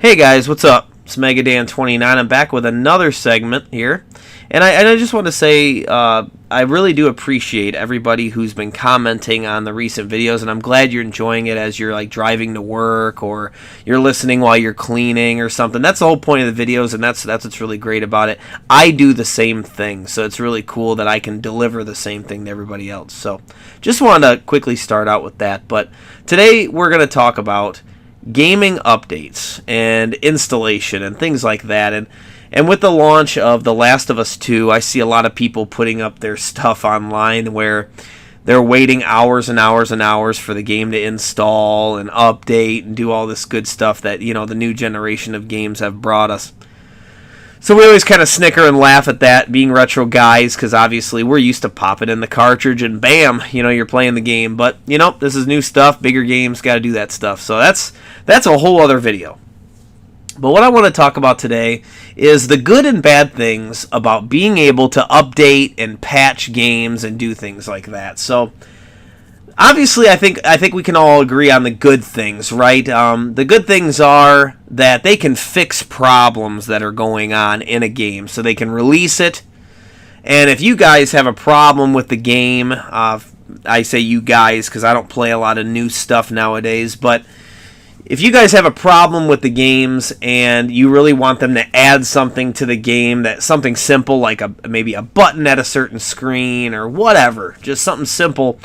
Hey guys, what's up? It's Megadan29. I'm back with another segment here. And I just want to say I really do appreciate everybody who's been commenting on the recent videos, and I'm glad you're enjoying it as you're like driving to work or you're listening while you're cleaning or something. That's the whole point of the videos, and that's what's really great about it. I do the same thing, so it's really cool that I can deliver the same thing to everybody else. So just wanted to quickly start out with that. But today we're going to talk about gaming updates and installation and things like that. And with the launch of The Last of Us 2, I see a lot of people putting up their stuff online where they're waiting hours and hours and hours for the game to install and update and do all this good stuff that, you know, the new generation of games have brought us. So we always kind of snicker and laugh at that, being retro guys, because obviously we're used to popping in the cartridge and bam, you know, you're playing the game. But, you know, this is new stuff, bigger games, got to do that stuff. So that's a whole other video. But what I want to talk about today is the good and bad things about being able to update and patch games and do things like that. So obviously, I think we can all agree on the good things, right? The good things are that they can fix problems that are going on in a game, so they can release it. And if you guys have a problem with the game, I say you guys because I don't play a lot of new stuff nowadays, but if you guys have a problem with the games and you really want them to add something to the game, that something simple like maybe a button at a certain screen or whatever, just something simple,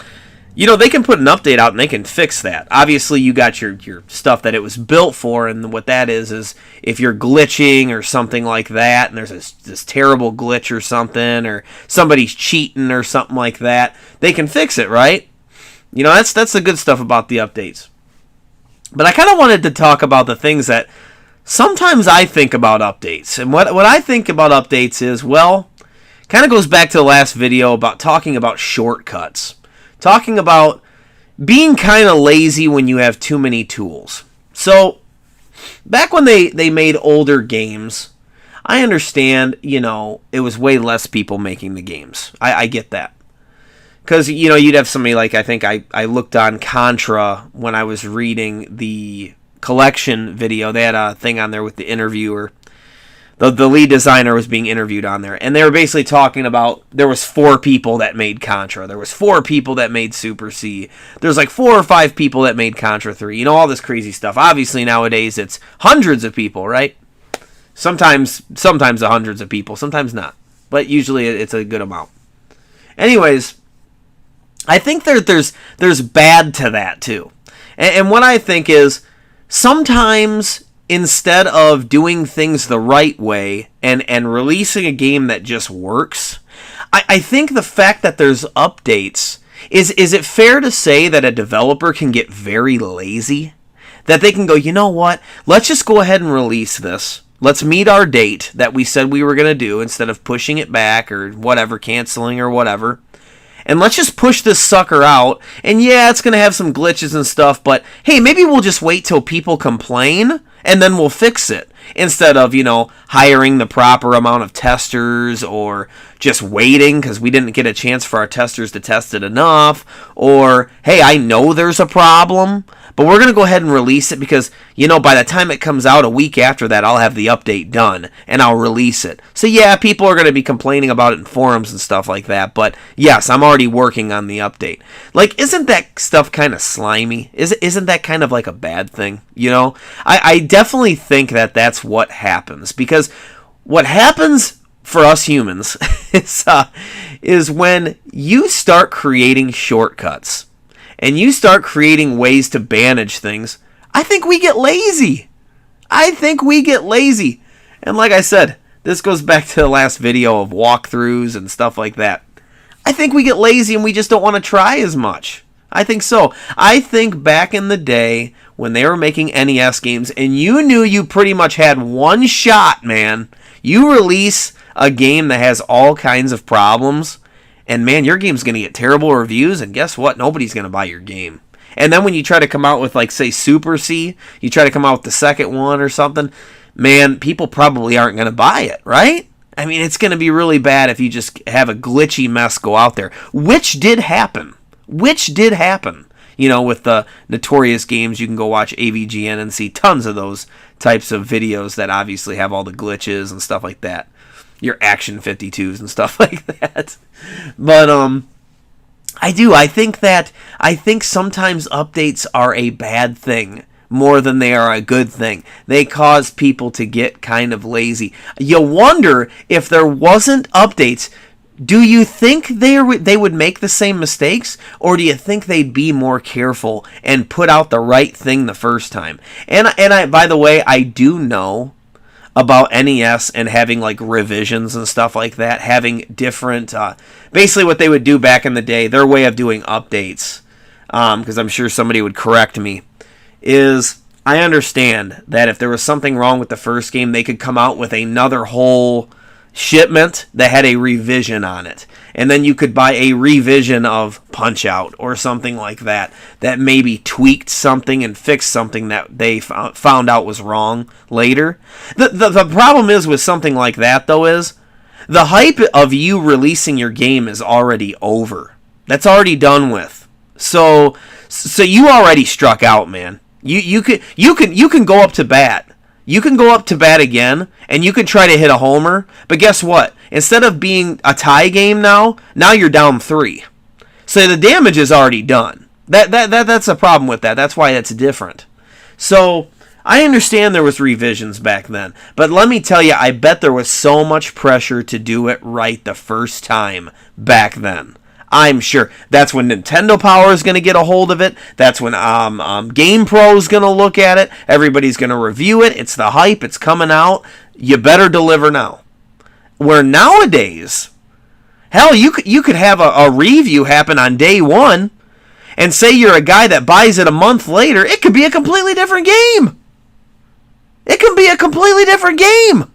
you know, they can put an update out and they can fix that. Obviously, you got your stuff that it was built for, and what that is if you're glitching or something like that, and there's this terrible glitch or something, or somebody's cheating or something like that, they can fix it, right? You know, that's the good stuff about the updates. But I kind of wanted to talk about the things that sometimes I think about updates. And what I think about updates is, well, kind of goes back to the last video about talking about shortcuts. Talking about being kind of lazy when you have too many tools. So, back when they made older games, I understand, you know, it was way less people making the games. I get that. Because, you know, you'd have somebody like, I think I looked on Contra when I was reading the collection video. They had a thing on there with the interviewer. The lead designer was being interviewed on there. And they were basically talking about there was 4 people that made Contra. There was 4 people that made Super C. There's like 4 or 5 people that made Contra 3. You know, all this crazy stuff. Obviously, nowadays, it's hundreds of people, right? Sometimes the hundreds of people. Sometimes not. But usually, it's a good amount. Anyways, I think there's bad to that too. And what I think is sometimes instead of doing things the right way and releasing a game that just works, I think the fact that there's updates, is it fair to say that a developer can get very lazy? That they can go, you know what, let's just go ahead and release this. Let's meet our date that we said we were going to do instead of pushing it back or whatever, canceling or whatever. And let's just push this sucker out. And yeah, it's going to have some glitches and stuff, but hey, maybe we'll just wait till people complain and then we'll fix it. Instead of, you know, hiring the proper amount of testers or just waiting because we didn't get a chance for our testers to test it enough. Or, hey, I know there's a problem, but we're going to go ahead and release it because, you know, by the time it comes out a week after that, I'll have the update done and I'll release it. So, yeah, people are going to be complaining about it in forums and stuff like that. But, yes, I'm already working on the update. Like, isn't that stuff kind of slimy? Isn't that kind of like a bad thing? You know, I definitely think that that's what happens. Because what happens for us humans is when you start creating shortcuts and you start creating ways to manage things, I think we get lazy. And like I said, this goes back to the last video of walkthroughs and stuff like that. I think we get lazy and we just don't want to try as much. I think so. I think back in the day when they were making NES games and you knew you pretty much had one shot, man. You release a game that has all kinds of problems, and man, your game's going to get terrible reviews, and guess what? Nobody's going to buy your game. And then when you try to come out with, like, say, Super C, you try to come out with the second one or something, man, people probably aren't going to buy it, right? I mean, it's going to be really bad if you just have a glitchy mess go out there, which did happen. With the Notorious games, you can go watch AVGN and see tons of those types of videos that obviously have all the glitches and stuff like that. Your Action 52s and stuff like that. But I think sometimes updates are a bad thing more than they are a good thing. They cause people to get kind of lazy. You wonder if there wasn't updates, do you think they would make the same mistakes, or do you think they'd be more careful and put out the right thing the first time? And I, by the way, I do know about NES and having like revisions and stuff like that, having different, basically what they would do back in the day, their way of doing updates, because I'm sure somebody would correct me, is I understand that if there was something wrong with the first game, they could come out with another whole shipment that had a revision on it. And then you could buy a revision of Punch-Out or something like that maybe tweaked something and fixed something that they found out was wrong later. The problem is with something like that, though, is the hype of you releasing your game is already over. That's already done with. So you already struck out, man. You can go up to bat. You can go up to bat again, and you can try to hit a homer, but guess what? Instead of being a tie game now you're down 3. So the damage is already done. That's a problem with that. That's why that's different. So I understand there was revisions back then, but let me tell you, I bet there was so much pressure to do it right the first time back then. I'm sure that's when Nintendo Power is going to get a hold of it. That's when GamePro is going to look at it. Everybody's going to review it. It's the hype. It's coming out. You better deliver now. Where nowadays, hell, you could have a review happen on day one, and say you're a guy that buys it a month later. It could be a completely different game. It could be a completely different game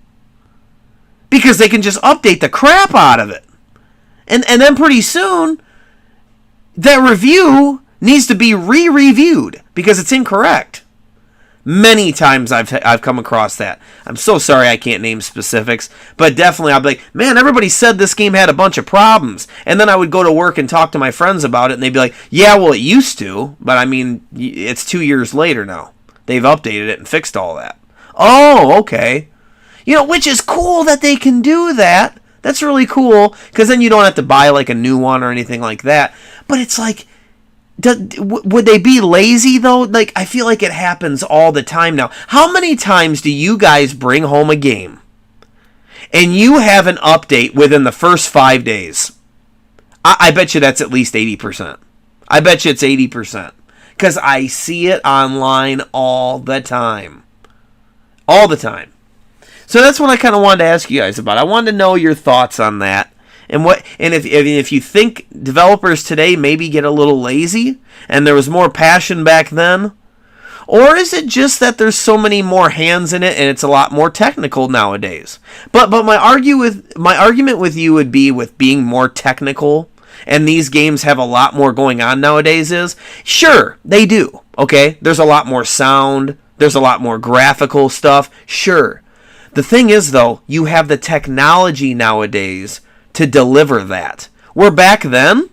because they can just update the crap out of it. And then pretty soon, that review needs to be re-reviewed because it's incorrect. Many times I've come across that. I'm so sorry I can't name specifics, but definitely I'll be like, man, everybody said this game had a bunch of problems. And then I would go to work and talk to my friends about it, and they'd be like, yeah, well, it used to, but I mean, it's 2 years later now. They've updated it and fixed all that. Oh, okay. Which is cool that they can do that. That's really cool, because then you don't have to buy like a new one or anything like that. But it's like, would they be lazy though? Like, I feel like it happens all the time now. How many times do you guys bring home a game and you have an update within the first 5 days? I bet you that's at least 80%. I bet you it's 80%. Because I see it online all the time. All the time. So that's what I kind of wanted to ask you guys about. I wanted to know your thoughts on that, and if you think developers today maybe get a little lazy, and there was more passion back then, or is it just that there's so many more hands in it and it's a lot more technical nowadays? But my argument with you would be with being more technical, and these games have a lot more going on nowadays. Is sure they do. Okay, there's a lot more sound, there's a lot more graphical stuff. Sure. The thing is, though, you have the technology nowadays to deliver that. Where back then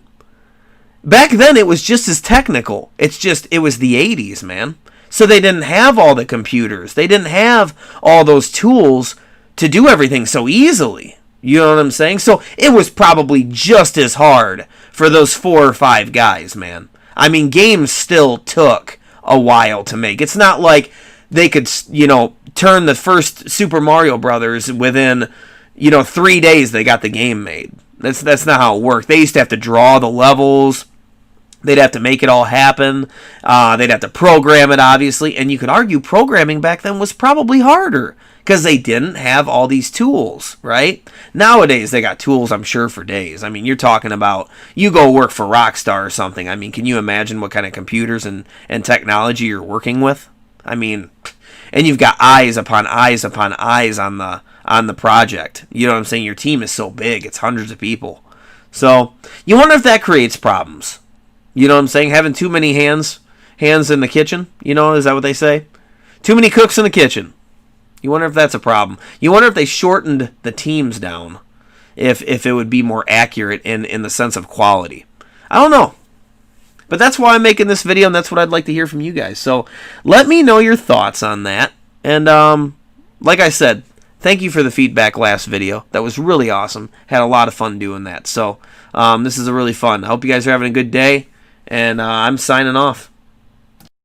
it was just as technical. It was the 80s, man. So they didn't have all the computers. They didn't have all those tools to do everything so easily. You know what I'm saying? So it was probably just as hard for those 4 or 5 guys, man. I mean, games still took a while to make. It's not like they could, turn the first Super Mario Brothers within, 3 days they got the game made. That's not how it worked. They used to have to draw the levels. They'd have to make it all happen. They'd have to program it, obviously. And you could argue programming back then was probably harder because they didn't have all these tools, right? Nowadays, they got tools, I'm sure, for days. I mean, you're talking about, you go work for Rockstar or something. I mean, can you imagine what kind of computers and technology you're working with? I mean, and you've got eyes upon eyes upon eyes on the project. You know what I'm saying? Your team is so big. It's hundreds of people. So you wonder if that creates problems. You know what I'm saying? Having too many hands in the kitchen. Is that what they say? Too many cooks in the kitchen. You wonder if that's a problem. You wonder if they shortened the teams down. If it would be more accurate in the sense of quality. I don't know. But that's why I'm making this video, and that's what I'd like to hear from you guys. So let me know your thoughts on that. And like I said, thank you for the feedback last video. That was really awesome. Had a lot of fun doing that. So this is a really fun. I hope you guys are having a good day, and I'm signing off.